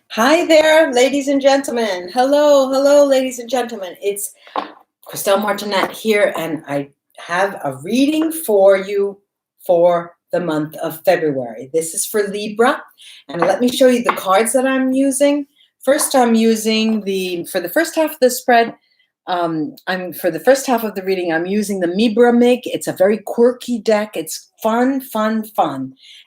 Hi there, ladies and gentlemen. Hello, ladies and gentlemen. It's Christelle Martinette here, and I have a reading for you for the month of February. This is for Libra, and let me show you the cards that I'm using. First, I'm using for the first half of the spread, for the first half of the reading, I'm using the Libra Mig. It's a very quirky deck. It's fun.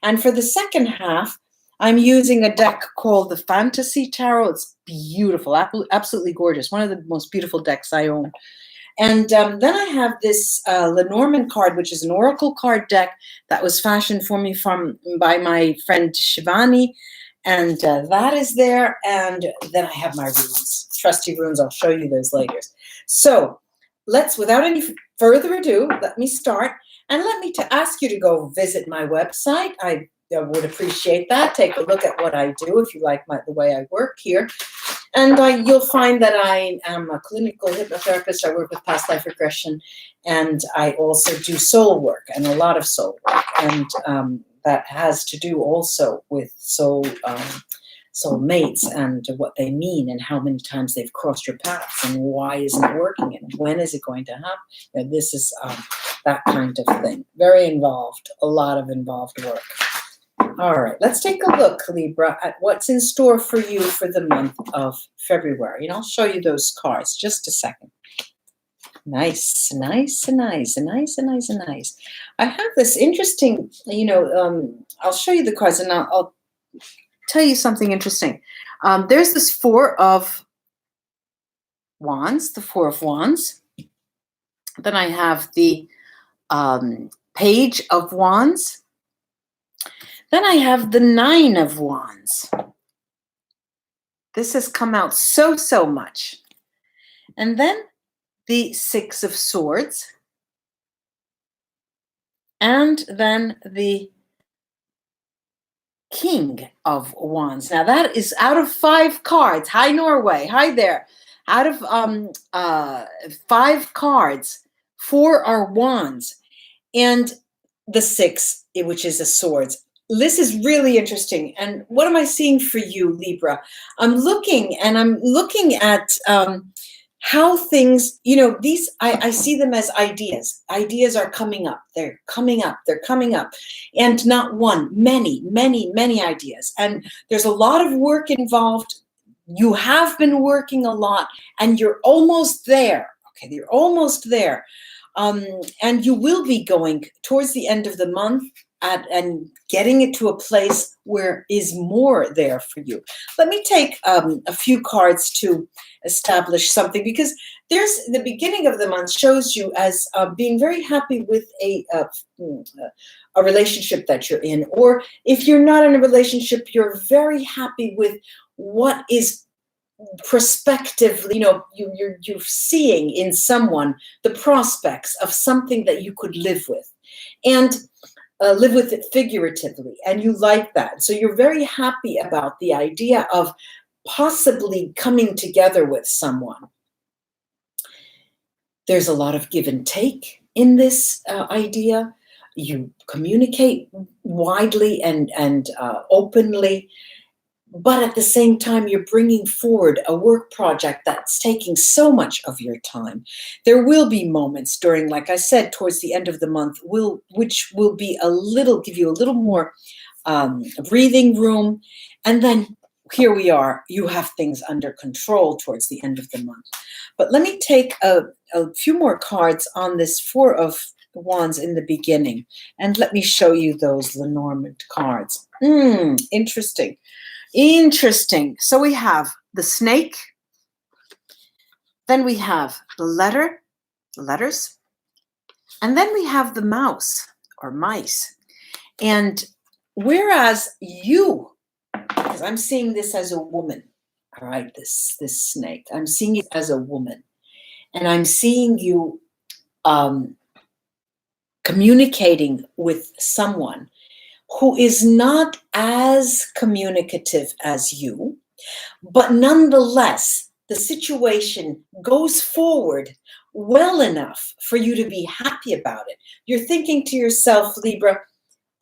And for the second half, I'm using a deck called the Fantasy Tarot. It's beautiful, absolutely gorgeous. One of the most beautiful decks I own. And then I have this Lenormand card, which is an oracle card deck that was fashioned for me by my friend Shivani. And that is there. And then I have my runes, trusty runes. I'll show you those later. So without any further ado, let me start. And let me ask you to go visit my website. I would appreciate that. Take a look at what I do if you like the way I work here. And you'll find that I am a clinical hypnotherapist. I work with past life regression, and I also do soul work, and a lot of soul work. And that has to do also with soulmates and what they mean and how many times they've crossed your paths and why isn't it working and when is it going to happen. This is that kind of thing. Very involved, a lot of involved work. All right, let's take a look, Libra, at what's in store for you for the month of February. And I'll show you those cards. Just a second. Nice. I have this interesting, I'll show you the cards and I'll tell you something interesting. There's this Four of Wands, the Four of Wands. Then I have the Page of Wands. Then I have the Nine of Wands. This has come out so much. And then the Six of Swords. And then the King of Wands. Now that is out of 5 cards. Hi, Norway. Hi there. Out of 5 cards, 4 are Wands. And the 6, which is a Swords. This is really interesting. And what am I seeing for you, Libra? I'm looking at how things, I see them as ideas. Ideas are coming up. They're coming up. And not one, many ideas. And there's a lot of work involved. You have been working a lot and you're almost there. Okay, you're almost there. And you will be going towards the end of the month and getting it to a place where is more there for you. Let me take a few cards to establish something, because there's the beginning of the month shows you as being very happy with a relationship that you're in, or if you're not in a relationship, you're very happy with what is prospectively, you're seeing in someone the prospects of something that you could live with, and live with it figuratively, and you like that. So you're very happy about the idea of possibly coming together with someone. There's a lot of give and take in this idea. You communicate widely and openly, but at the same time, you're bringing forward a work project that's taking so much of your time. There will be moments during, like I said, towards the end of the month, which will be give you a little more breathing room. And then here we are, you have things under control towards the end of the month. But let me take a few more cards on this Four of Wands in the beginning. And let me show you those Lenormand cards. Interesting. So we have the snake, then we have the letters, and then we have the mouse or mice. And whereas you, because I'm seeing this as a woman, all right, this snake, I'm seeing it as a woman, and I'm seeing you communicating with someone who is not as communicative as you, but nonetheless, the situation goes forward well enough for you to be happy about it. You're thinking to yourself, Libra,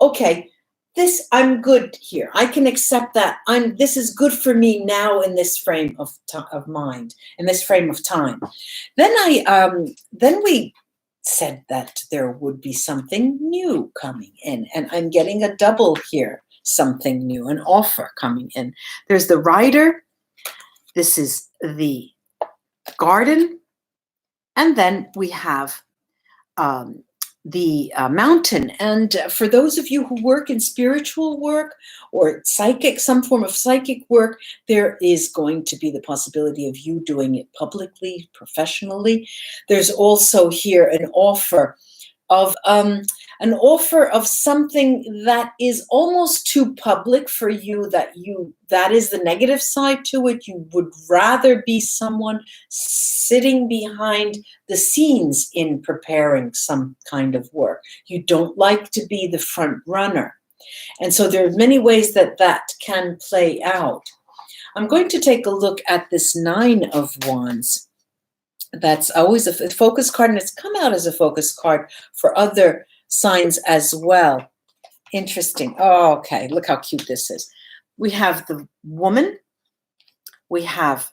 okay, this, I'm good here. I can accept that. This is good for me now in this frame of mind, in this frame of time. Then then we said that there would be something new coming in, and I'm getting a double here, something new, an offer coming in. There's the rider. This is the garden. And then we have the mountain. And for those of you who work in spiritual work or psychic, some form of psychic work, there is going to be the possibility of you doing it publicly, professionally. There's also here an offer of something that is almost too public for you, that is the negative side to it. You would rather be someone sitting behind the scenes in preparing some kind of work. You don't like to be the front runner. And so there are many ways that that can play out. I'm going to take a look at this 9 of Wands. That's always a focus card, and it's come out as a focus card for other signs as well. Interesting. Oh, okay, look how cute this is. We have the woman, we have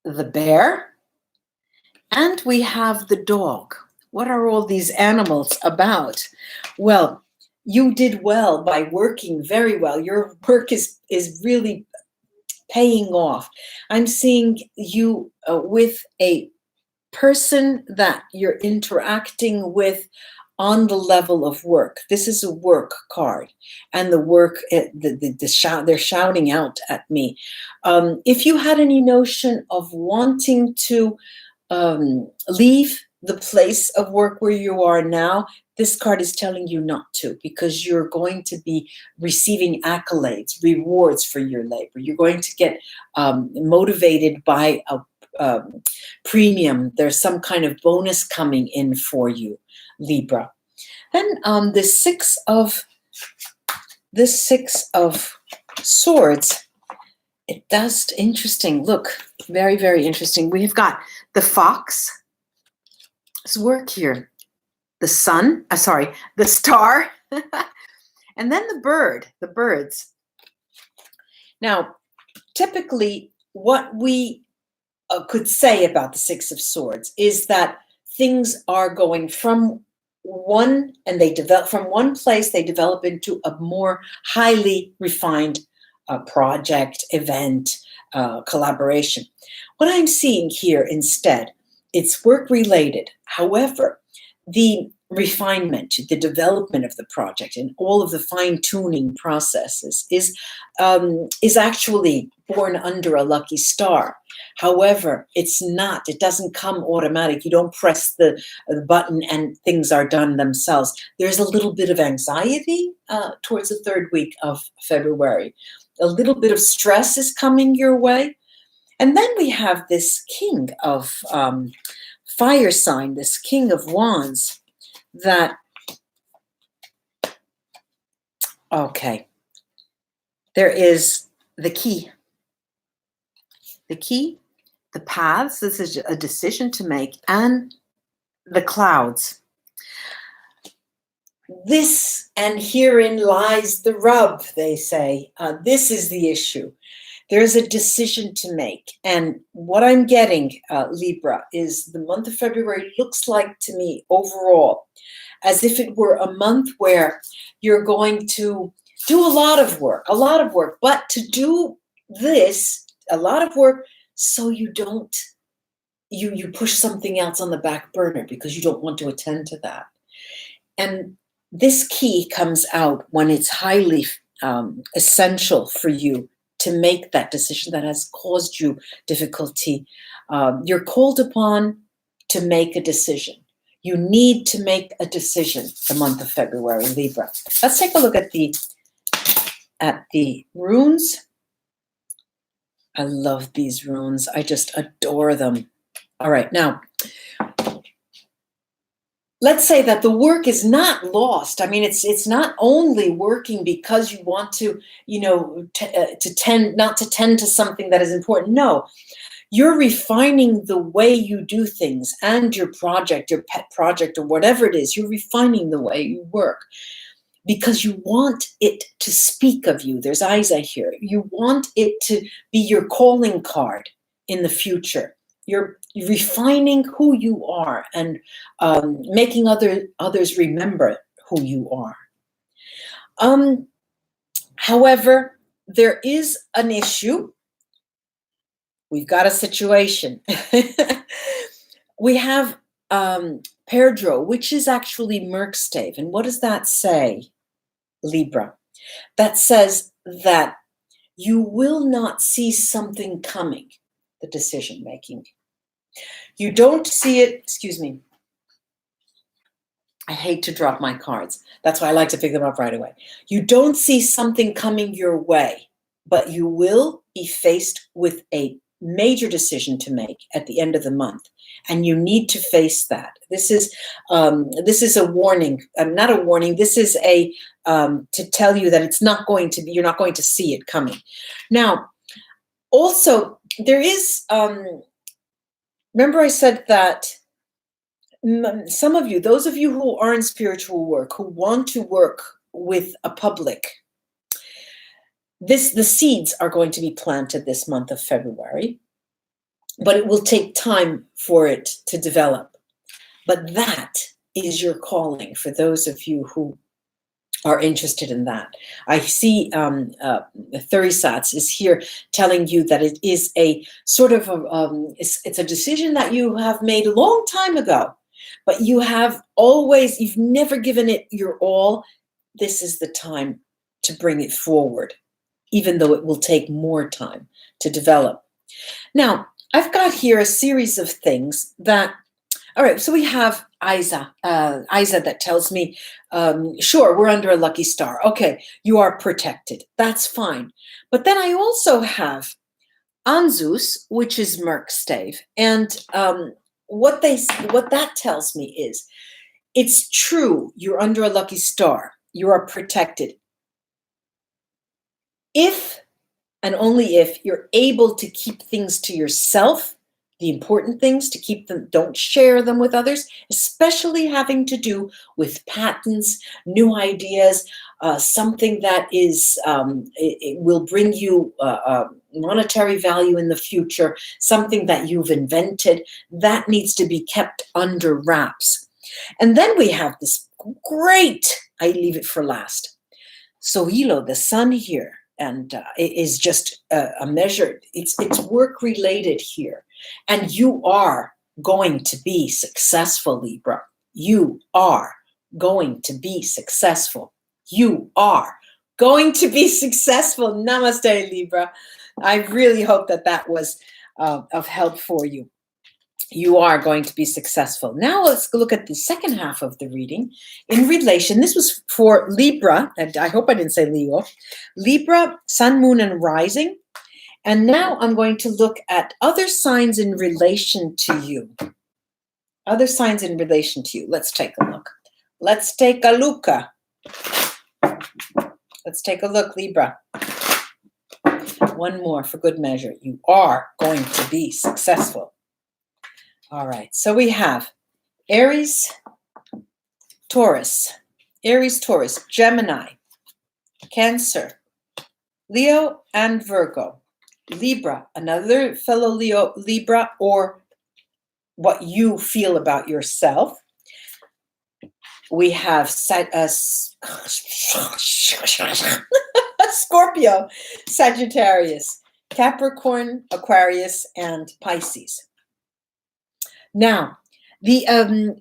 the bear, and we have the dog. What are all these animals about? Well, you did well by working very well. Your work is really paying off. I'm seeing you with a person that you're interacting with on the level of work. This is a work card, and the work, they're shouting out at me. If you had any notion of wanting to leave the place of work where you are now, this card is telling you not to, because you're going to be receiving accolades, rewards for your labor. You're going to get motivated by a premium. There's some kind of bonus coming in for you, Libra. Then the six of Swords, it does interesting. Look, very, very interesting. We've got the fox's work here, the sun, the star, and then the birds. Now, typically what we could say about the Six of Swords is that things are going from one, and they develop from one place, they develop into a more highly refined project, event, collaboration. What I'm seeing here instead, it's work related. However, the refinement, the development of the project and all of the fine-tuning processes is actually born under a lucky star. However, it's not, it doesn't come automatic. You don't press the button and things are done themselves. There's a little bit of anxiety towards the 3rd week of February. A little bit of stress is coming your way. And then we have this King of Fire sign, this King of Wands, that, okay, there is the key, the paths, this is a decision to make, and the clouds. This, and herein lies the rub, they say. This is the issue. There's a decision to make. And what I'm getting, Libra, is the month of February looks like to me overall as if it were a month where you're going to do a lot of work, but to do this, a lot of work, so you don't, you push something else on the back burner because you don't want to attend to that. And this key comes out when it's highly essential for you to make that decision that has caused you difficulty. You're called upon to make a decision. You need to make a decision the month of February, Libra. Let's take a look at the runes. I love these runes. I just adore them. All right, now, let's say that the work is not lost. I mean, it's not only working because you want to, not to tend to something that is important. No, you're refining the way you do things and your project, your pet project, or whatever it is. You're refining the way you work. because you want it to speak of you. There's Isa here. You want it to be your calling card in the future. You're refining who you are and making others remember who you are. However, there is an issue. We've got a situation. We have Perdro, which is actually Merkstave. And what does that say, Libra? That says that you will not see something coming, the decision making. You don't see it, excuse me. I hate to drop my cards. That's why I like to pick them up right away. You don't see something coming your way, but you will be faced with a major decision to make at the end of the month, and you need to face that. This is a warning, not a warning. This is a to tell you that it's not going to be. You're not going to see it coming. Now, also there is. Remember, I said that some of you, those of you who are in spiritual work, who want to work with a public, the seeds are going to be planted this month of February, but it will take time for it to develop. But that is your calling for those of you who are interested in that. I see Thurisats is here telling you that it is a sort of it's a decision that you have made a long time ago, but you've never given it your all. This is the time to bring it forward, even though it will take more time to develop. Now, I've got here a series of things that, all right, so we have Isa that tells me, sure, we're under a lucky star. Okay, you are protected. That's fine. But then I also have Anzus, which is Merkstave. And what that tells me is, it's true, you're under a lucky star. You are protected. If and only if you're able to keep things to yourself, the important things, to keep them, don't share them with others, especially having to do with patents, new ideas, something that is, it will bring you monetary value in the future, something that you've invented, that needs to be kept under wraps. And then we have this great, I leave it for last, Sohilo, the sun here. And it is just a measure, it's work related here. And you are going to be successful, Libra. You are going to be successful. You are going to be successful. Namaste, Libra. I really hope that was of help for you. You are going to be successful. Now let's look at the second half of the reading in relation. This was for Libra, and I hope I didn't say Leo. Libra, Sun, Moon, and Rising. And now I'm going to look at other signs in relation to you. Other signs in relation to you. Let's take a look. Let's take a look. Let's take a look, Libra. One more for good measure. You are going to be successful. All right, so we have Aries, Taurus, Gemini, Cancer, Leo, and Virgo. Libra, another fellow Libra, or what you feel about yourself. We have Scorpio, Sagittarius, Capricorn, Aquarius, and Pisces. Now, the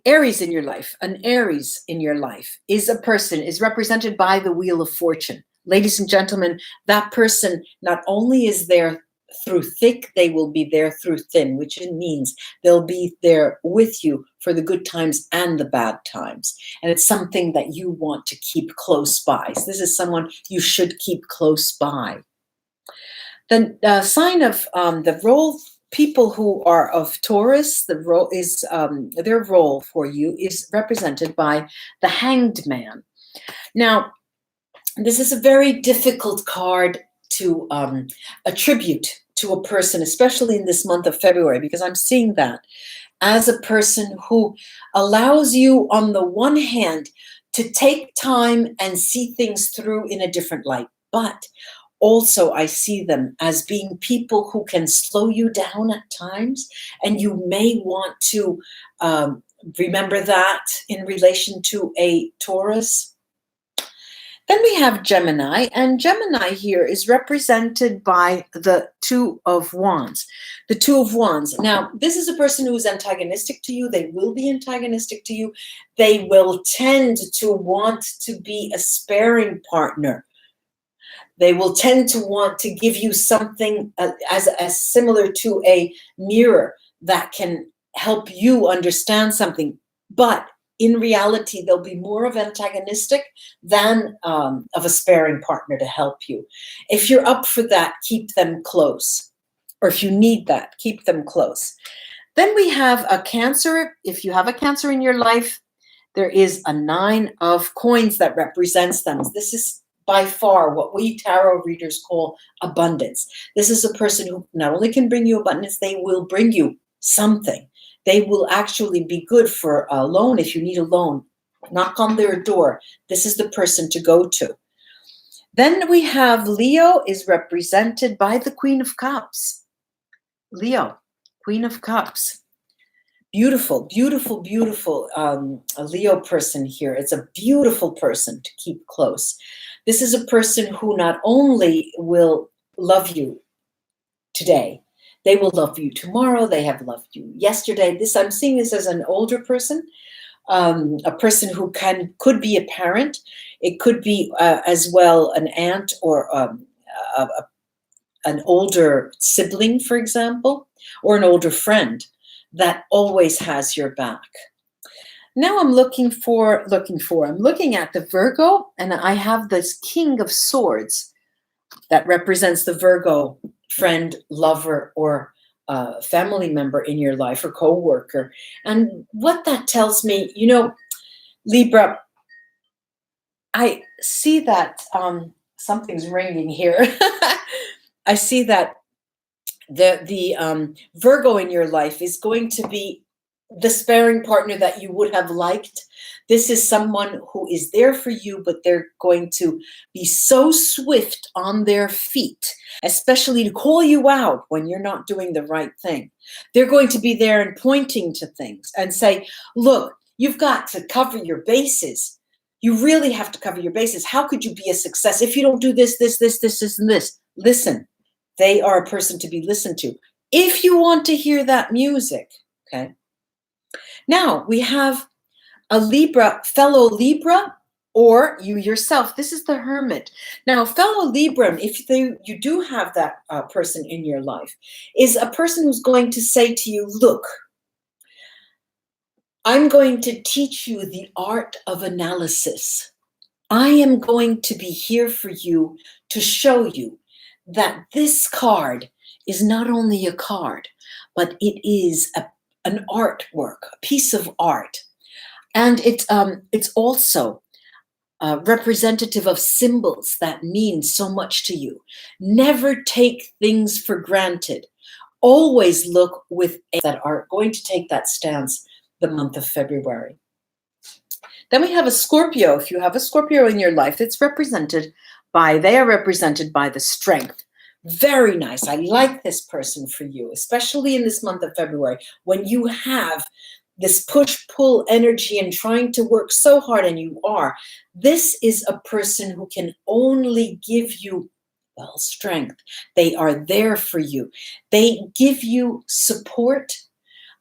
Aries in your life, an Aries in your life is a person, is represented by the Wheel of Fortune. Ladies and gentlemen, that person not only is there through thick, they will be there through thin, which means they'll be there with you for the good times and the bad times. And it's something that you want to keep close by. So this is someone you should keep close by. The sign of the role, people who are of Taurus, the role is their role for you is represented by the Hanged Man. Now, this is a very difficult card to attribute to a person, especially in this month of February, because I'm seeing that as a person who allows you, on the one hand, to take time and see things through in a different light. But also, I see them as being people who can slow you down at times, and you may want to remember that in relation to a Taurus. Then we have Gemini, and Gemini here is represented by the Two of Wands. The Two of Wands. Now, this is a person who is antagonistic to you. They will be antagonistic to you. They will tend to want to be a sparring partner. They will tend to want to give you something as similar to a mirror that can help you understand something. But in reality, they'll be more of antagonistic than of a sparring partner to help you. If you're up for that, keep them close. Or if you need that, keep them close. Then we have a Cancer. If you have a Cancer in your life, there is a 9 of coins that represents them. This is by far what we tarot readers call abundance. This is a person who not only can bring you abundance, they will bring you something. They will actually be good for a loan if you need a loan. Knock on their door. This is the person to go to. Then we have Leo is represented by the Queen of Cups. Leo, Queen of Cups. Beautiful, beautiful, beautiful a Leo person here. It's a beautiful person to keep close. This is a person who not only will love you today, they will love you tomorrow. They have loved you yesterday. I'm seeing this as an older person, a person who could be a parent. It could be as well an aunt or an older sibling, for example, or an older friend that always has your back. Now I'm looking at the Virgo, and I have this King of Swords that represents the Virgo friend, lover, or family member in your life, or co-worker. And what that tells me, Libra, I see that something's ringing here. I see that the Virgo in your life is going to be the sparring partner that you would have liked. This is someone who is there for you, but they're going to be so swift on their feet, especially to call you out when you're not doing the right thing. They're going to be there and pointing to things and say, look, you've got to cover your bases. You really have to cover your bases. How could you be a success if you don't do this, and this? Listen, they are a person to be listened to. If you want to hear that music, okay? Now we have a Libra, fellow Libra, or you yourself. This is the Hermit. Now, fellow Libra, if you do have that person in your life, is a person who's going to say to you, look, I'm going to teach you the art of analysis. I am going to be here for you to show you that this card is not only a card, but it is an artwork, a piece of art. And it's also representative of symbols that mean so much to you. Never take things for granted. Always look with that are going to take that stance the month of February. Then we have a Scorpio. If you have a Scorpio in your life, they are represented by the strength. Very nice. I like this person for you, especially in this month of February, when you have this push-pull energy and trying to work so hard, and you are. This is a person who can only give you, well, strength. They are there for you. They give you support,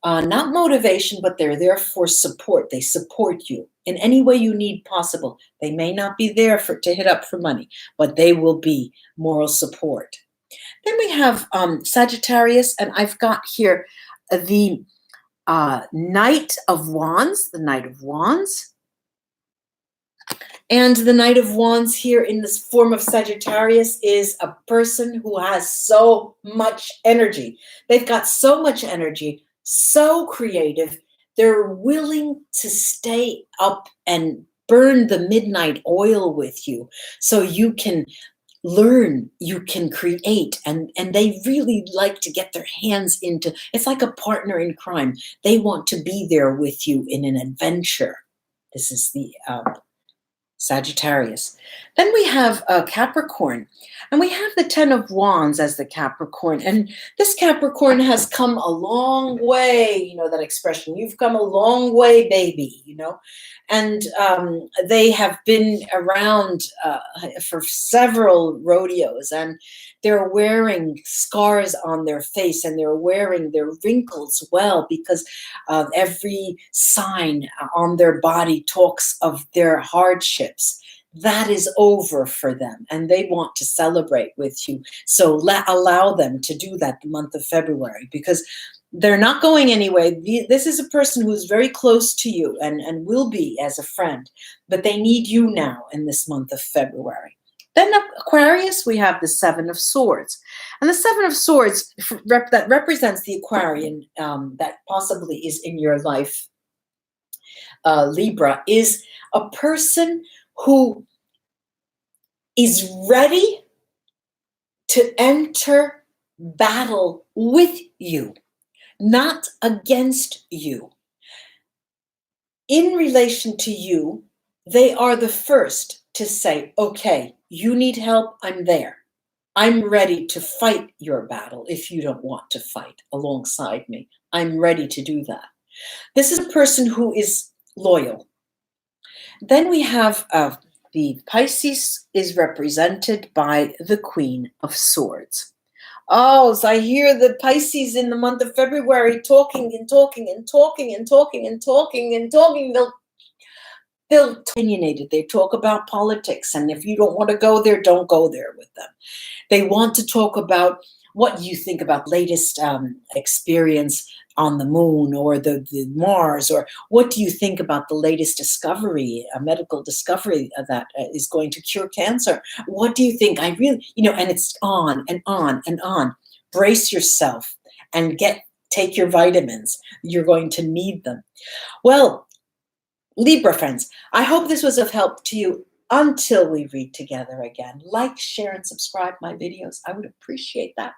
not motivation, but they're there for support. They support you in any way you need possible. They may not be there to hit up for money, but they will be moral support. Then we have Sagittarius, and I've got here the Knight of Wands, the Knight of Wands. And the Knight of Wands here in this form of Sagittarius is a person who has so much energy. They've got so much energy, so creative. They're willing to stay up and burn the midnight oil with you so you can learn, you can create, and they really like to get their hands into, it's like a partner in crime. They want to be there with you in an adventure. This is the Sagittarius. Then we have Capricorn, and we have the Ten of Wands as the Capricorn. And this Capricorn has come a long way. You know that expression, you've come a long way, baby, you know. And they have been around for several rodeos, and they're wearing scars on their face, and they're wearing their wrinkles well, because every sign on their body talks of their hardships. That is over for them, and they want to celebrate with you. So allow them to do that the month of February, because they're not going anywhere. This is a person who's very close to you and will be as a friend, but they need you now in this month of February. Then Aquarius, we have the Seven of Swords. And the Seven of Swords that represents the Aquarian that possibly is in your life, Libra, is a person who is ready to enter battle with you, not against you. In relation to you, they are the first to say, okay, you need help, I'm there. I'm ready to fight your battle if you don't want to fight alongside me. I'm ready to do that. This is a person who is loyal. Then we have the Pisces is represented by the Queen of Swords. Oh, so I hear the Pisces in the month of February talking and talking and talking and talking and talking and talking. They're opinionated. They talk about politics, and if you don't want to go there, don't go there with them. They want to talk about what you think about latest experience on the moon or the Mars, or what do you think about the latest discovery, a medical discovery that is going to cure cancer? What do you think? I really, you know, and it's on and on and on. Brace yourself and take your vitamins. You're going to need them. Well, Libra friends, I hope this was of help to you. Until we read together again, like, share, and subscribe my videos. I would appreciate that.